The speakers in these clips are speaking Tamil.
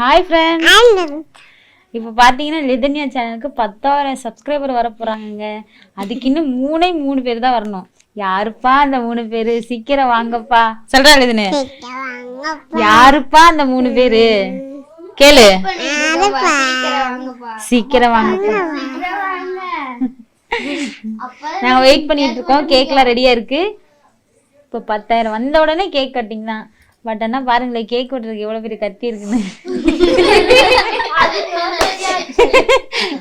ஹாய் ஃப்ரெண்ட்ஸ், இப்போ பார்த்தீங்கன்னா லிதன்யா சேனலுக்கு 10,000 சப்ஸ்கிரைபர் வர போகிறாங்க. அதுக்கு இன்னும் 3 பேர் தான் வரணும். யாருப்பா அந்த 3 பேர்? சீக்கிரம் வாங்கப்பா. சொல்றா லிதனே, யாருப்பா அந்த 3 பேர்? கேளு. சீக்கிரம் வாங்கப்பா. நாங்கள் வெயிட் பண்ணிட்டு இருக்கோம். கேக்லாம் ரெடியா இருக்கு. இப்போ 10,000 வந்த உடனே கேக் கட்டிங் தான். பட் ஆனால் பாருங்களேன், கேக் வெட்டுறதுக்கு எவ்வளோ பெரிய கத்தி இருக்குன்னு.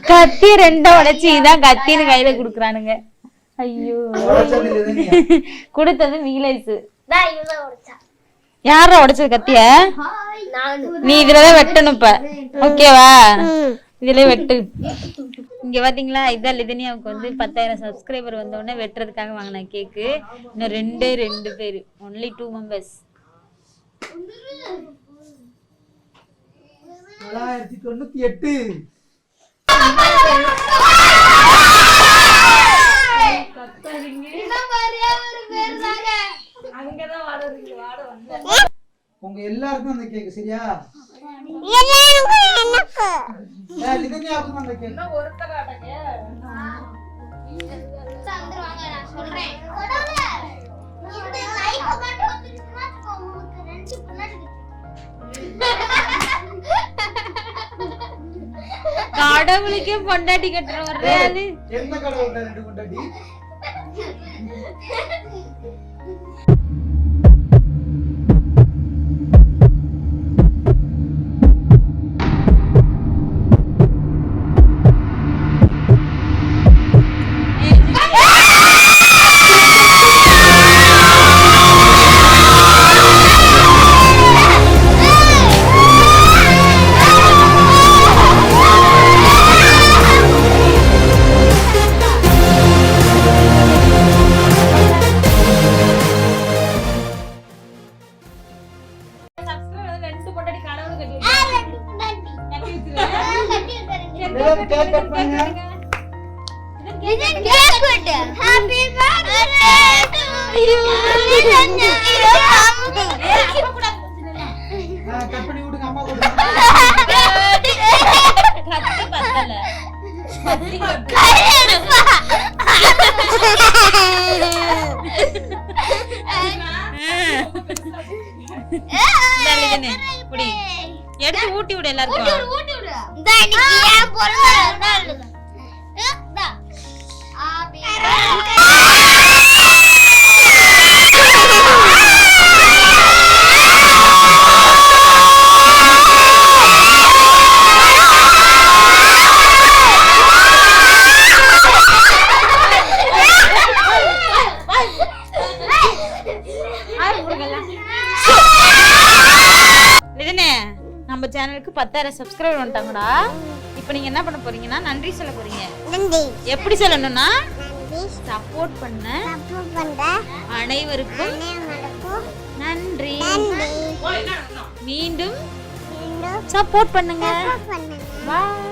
கத்தி 2 உடைச்சி இதான் கத்தின்னு கையில குடுக்குறானுங்க. ஐயோ, கொடுத்தது மீலைஸ். யார உடைச்சது கத்திய? நீ இதுலதான் வெட்டணும் இப்ப, ஓகேவா? இதுல வெட்டு. இங்க பாத்தீங்களா, இதான் லிதனியாவுக்கு வந்து 10,000 சப்ஸ்கிரைபர் வந்த உடனே வெட்டுறதுக்காக வாங்கின கேக்கு. இன்னும் 2 பேர், ஒன்லி 2 மெம்பர்ஸ். 998. உங்க எல்லாருக்கும் அந்த கேக் சரியா? லிதன்யாவுக்கும் அந்த கேக். கடவுளுக்கே பொண்டாட்டி கட்டுற வர்றாரு. என்ன கடவுள்? 2 பொண்டாட்டி. எடுத்து ஊட்டி விடு எல்லாருக்கும். நம்ம சேனலுக்கு 10,000 சப்ஸ்கிரைபர் வந்துட்டாங்கடா. இப்போ நீங்க என்ன பண்ண போறீங்கன்னா, நன்றி சொல்ல போறீங்க. எப்படி சொல்லணும்னா, சப்போர்ட் பண்ண அனைவருக்கும் நன்றி. மீண்டும் சப்போர்ட் பண்ணுங்க. பாய்.